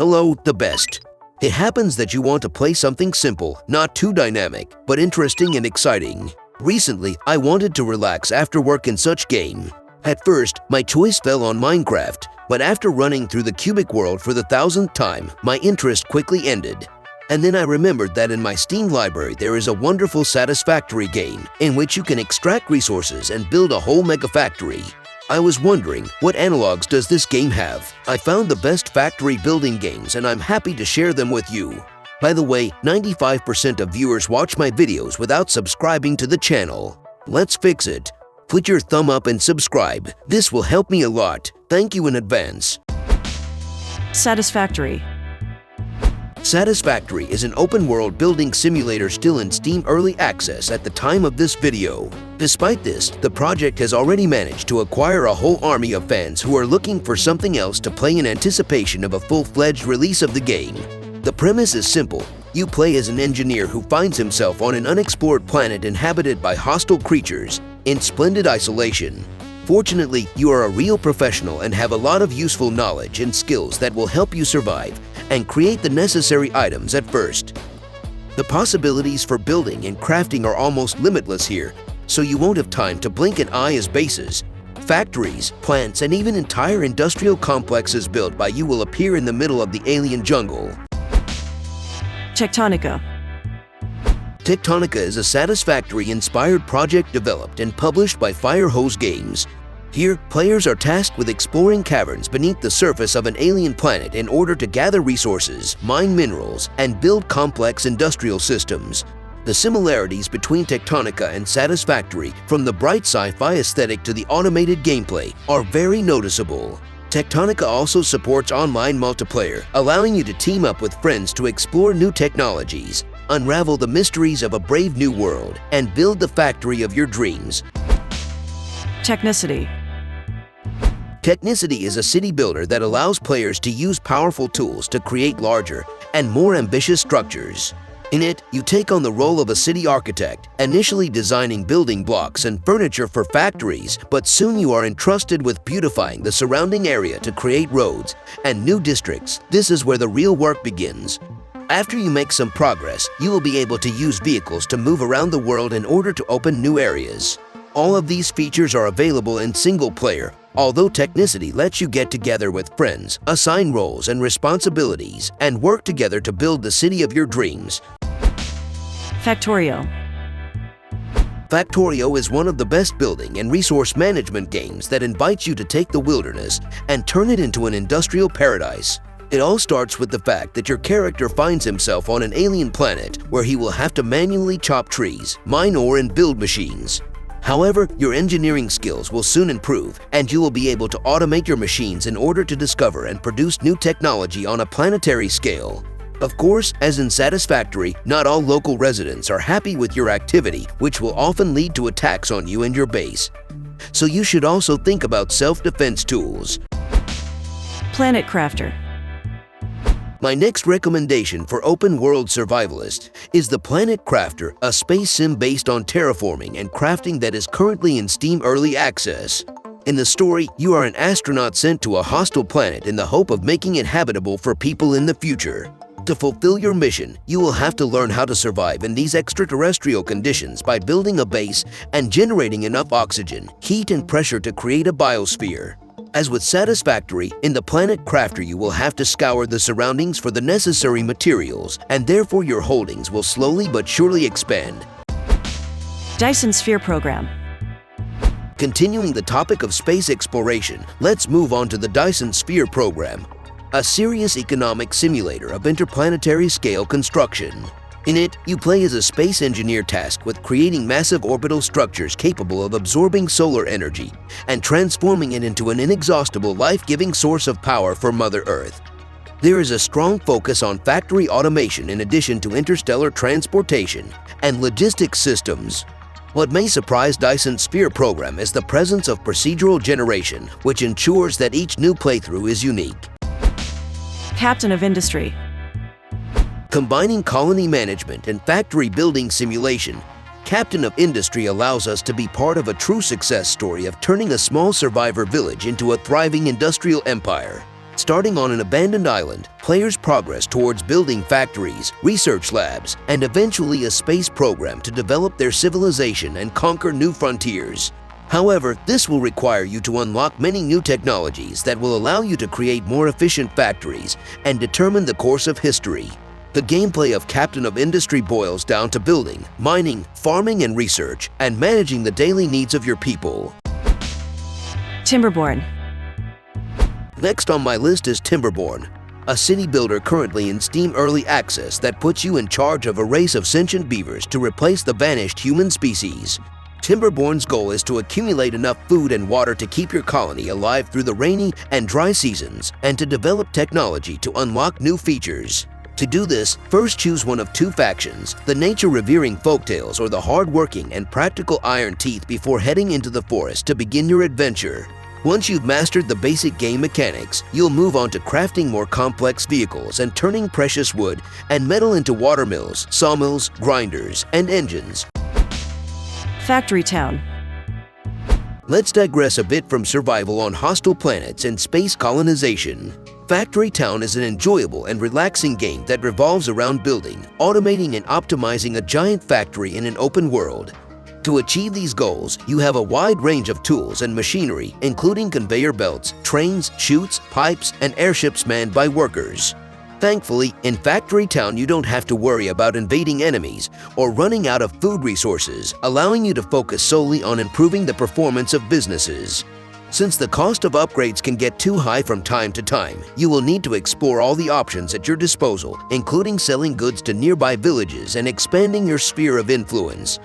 Hello, the best. It happens that you want to play something simple, not too dynamic, but interesting and exciting. Recently, I wanted to relax after work in such game. At first, my choice fell on Minecraft, but after running through the cubic world for the 1000th time, my interest quickly ended. And then I remembered that in my Steam library there is a wonderful Satisfactory game in which you can extract resources and build a whole mega factory. I was wondering, what analogs does this game have? I found the best factory building games and I'm happy to share them with you. By the way, 95% of viewers watch my videos without subscribing to the channel. Let's fix it. Put your thumb up and subscribe. This will help me a lot. Thank you in advance. Satisfactory. Satisfactory is an open-world building simulator still in Steam Early Access at the time of this video. Despite this, the project has already managed to acquire a whole army of fans who are looking for something else to play in anticipation of a full-fledged release of the game. The premise is simple. You play as an engineer who finds himself on an unexplored planet inhabited by hostile creatures in splendid isolation. Fortunately, you are a real professional and have a lot of useful knowledge and skills that will help you survive and create the necessary items at first. The possibilities for building and crafting are almost limitless here, so you won't have time to blink an eye as bases. Factories, plants, and even entire industrial complexes built by you will appear in the middle of the alien jungle. Tectonica. Tectonica is a Satisfactory-inspired project developed and published by Firehose Games. Here, players are tasked with exploring caverns beneath the surface of an alien planet in order to gather resources, mine minerals, and build complex industrial systems. The similarities between Tectonica and Satisfactory, from the bright sci-fi aesthetic to the automated gameplay, are very noticeable. Tectonica also supports online multiplayer, allowing you to team up with friends to explore new technologies, unravel the mysteries of a brave new world, and build the factory of your dreams. Technicity. Technicity is a city builder that allows players to use powerful tools to create larger and more ambitious structures. In it, you take on the role of a city architect, initially designing building blocks and furniture for factories, but soon you are entrusted with beautifying the surrounding area to create roads and new districts. This is where the real work begins. After you make some progress, you will be able to use vehicles to move around the world in order to open new areas. All of these features are available in single player, although Technicity lets you get together with friends, assign roles and responsibilities, and work together to build the city of your dreams. Factorio. Factorio is one of the best building and resource management games that invites you to take the wilderness and turn it into an industrial paradise. It all starts with the fact that your character finds himself on an alien planet where he will have to manually chop trees, mine ore, and build machines. However, your engineering skills will soon improve, and you will be able to automate your machines in order to discover and produce new technology on a planetary scale. Of course, as in Satisfactory, not all local residents are happy with your activity, which will often lead to attacks on you and your base. So you should also think about self-defense tools. Planet Crafter. My next recommendation for open-world survivalist is the Planet Crafter, a space sim based on terraforming and crafting that is currently in Steam Early Access. In the story, you are an astronaut sent to a hostile planet in the hope of making it habitable for people in the future. To fulfill your mission, you will have to learn how to survive in these extraterrestrial conditions by building a base and generating enough oxygen, heat, and pressure to create a biosphere. As with Satisfactory, in the Planet Crafter you will have to scour the surroundings for the necessary materials, and therefore your holdings will slowly but surely expand. Dyson Sphere Program. Continuing the topic of space exploration, let's move on to the Dyson Sphere Program, a serious economic simulator of interplanetary scale construction. In it, you play as a space engineer tasked with creating massive orbital structures capable of absorbing solar energy and transforming it into an inexhaustible life-giving source of power for Mother Earth. There is a strong focus on factory automation in addition to interstellar transportation and logistics systems. What may surprise Dyson Sphere Program is the presence of procedural generation, which ensures that each new playthrough is unique. Captain of Industry. Combining colony management and factory building simulation, Captain of Industry allows us to be part of a true success story of turning a small survivor village into a thriving industrial empire. Starting on an abandoned island, players progress towards building factories, research labs, and eventually a space program to develop their civilization and conquer new frontiers. However, this will require you to unlock many new technologies that will allow you to create more efficient factories and determine the course of history. The gameplay of Captain of Industry boils down to building, mining, farming and research, and managing the daily needs of your people. Timberborn. Next on my list is Timberborn, a city builder currently in Steam Early Access that puts you in charge of a race of sentient beavers to replace the vanished human species. Timberborn's goal is to accumulate enough food and water to keep your colony alive through the rainy and dry seasons and to develop technology to unlock new features. To do this, first choose one of two factions, the nature-revering folktales or the hard-working and practical Iron Teeth before heading into the forest to begin your adventure. Once you've mastered the basic game mechanics, you'll move on to crafting more complex vehicles and turning precious wood and metal into watermills, sawmills, grinders, and engines. Factory Town. Let's digress a bit from survival on hostile planets and space colonization. Factory Town is an enjoyable and relaxing game that revolves around building, automating, and optimizing a giant factory in an open world. To achieve these goals, you have a wide range of tools and machinery, including conveyor belts, trains, chutes, pipes, and airships manned by workers. Thankfully, in Factory Town you don't have to worry about invading enemies or running out of food resources, allowing you to focus solely on improving the performance of businesses. Since the cost of upgrades can get too high from time to time, you will need to explore all the options at your disposal, including selling goods to nearby villages and expanding your sphere of influence.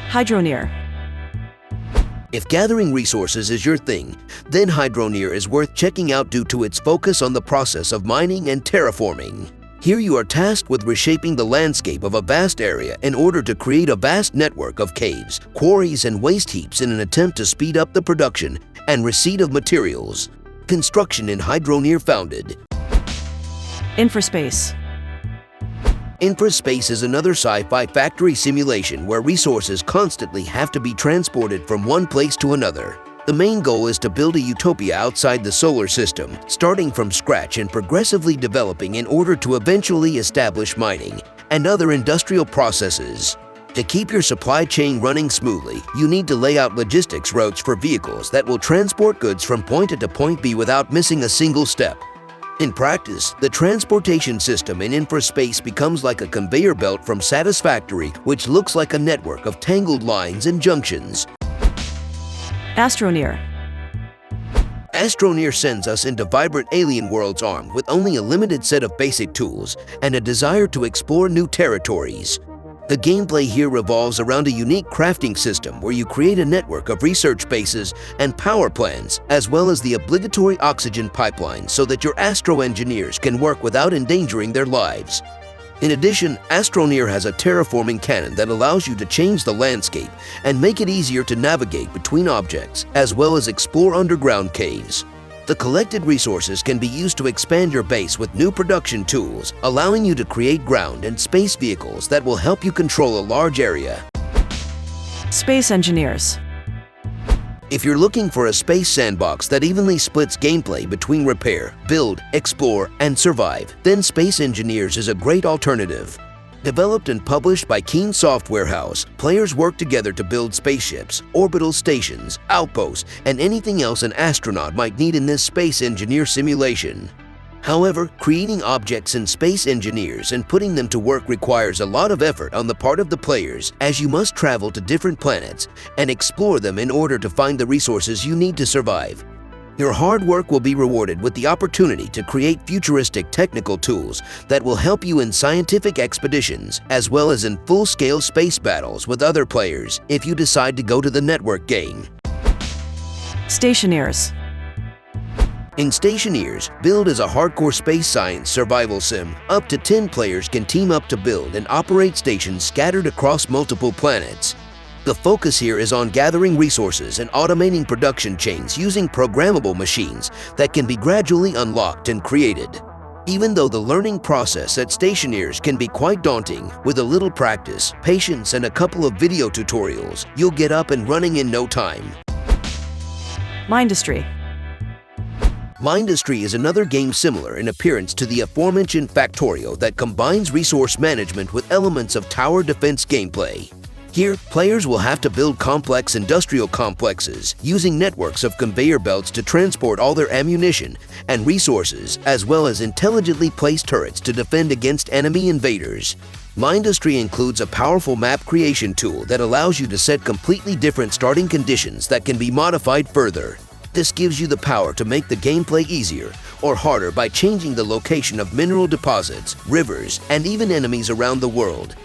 Hydroneer. If gathering resources is your thing, then Hydroneer is worth checking out due to its focus on the process of mining and terraforming. Here you are tasked with reshaping the landscape of a vast area in order to create a vast network of caves, quarries, and waste heaps in an attempt to speed up the production and receipt of materials. Construction in Hydroneer founded. Infraspace. Infraspace is another sci-fi factory simulation where resources constantly have to be transported from one place to another. The main goal is to build a utopia outside the solar system, starting from scratch and progressively developing in order to eventually establish mining and other industrial processes. To keep your supply chain running smoothly, you need to lay out logistics routes for vehicles that will transport goods from point A to point B without missing a single step. In practice, the transportation system in Infraspace becomes like a conveyor belt from Satisfactory, which looks like a network of tangled lines and junctions. Astroneer. Astroneer sends us into vibrant alien worlds armed with only a limited set of basic tools and a desire to explore new territories. The gameplay here revolves around a unique crafting system where you create a network of research bases and power plants, as well as the obligatory oxygen pipeline so that your astro engineers can work without endangering their lives. In addition, Astroneer has a terraforming cannon that allows you to change the landscape and make it easier to navigate between objects, as well as explore underground caves. The collected resources can be used to expand your base with new production tools, allowing you to create ground and space vehicles that will help you control a large area. Space Engineers. If you're looking for a space sandbox that evenly splits gameplay between repair, build, explore, and survive, then Space Engineers is a great alternative. Developed and published by Keen Software House, players work together to build spaceships, orbital stations, outposts, and anything else an astronaut might need in this Space Engineer simulation. However, creating objects in Space Engineers and putting them to work requires a lot of effort on the part of the players, as you must travel to different planets and explore them in order to find the resources you need to survive. Your hard work will be rewarded with the opportunity to create futuristic technical tools that will help you in scientific expeditions, as well as in full-scale space battles with other players if you decide to go to the network game. Stationeers. In Stationeers, Build is a hardcore space science survival sim. Up to 10 players can team up to build and operate stations scattered across multiple planets. The focus here is on gathering resources and automating production chains using programmable machines that can be gradually unlocked and created. Even though the learning process at Stationeers can be quite daunting, with a little practice, patience, and a couple of video tutorials, you'll get up and running in no time. Mindustry. Mindustry is another game similar in appearance to the aforementioned Factorio that combines resource management with elements of tower defense gameplay. Here, players will have to build complex industrial complexes using networks of conveyor belts to transport all their ammunition and resources, as well as intelligently placed turrets to defend against enemy invaders. Mindustry includes a powerful map creation tool that allows you to set completely different starting conditions that can be modified further. This gives you the power to make the gameplay easier or harder by changing the location of mineral deposits, rivers, and even enemies around the world.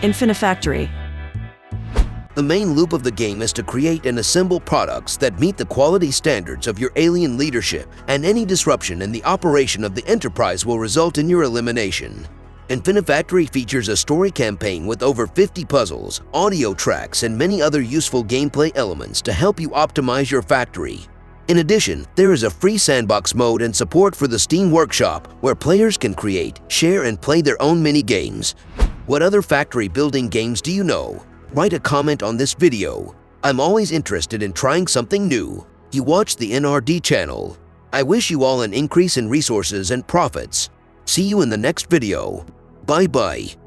Infinifactory. The main loop of the game is to create and assemble products that meet the quality standards of your alien leadership, and any disruption in the operation of the Enterprise will result in your elimination. Infinifactory features a story campaign with over 50 puzzles, audio tracks, and many other useful gameplay elements to help you optimize your factory. In addition, there is a free sandbox mode and support for the Steam Workshop, where players can create, share, and play their own mini-games. What other factory building games do you know? Write a comment on this video. I'm always interested in trying something new. You watch the NRD channel. I wish you all an increase in resources and profits. See you in the next video. Bye-bye.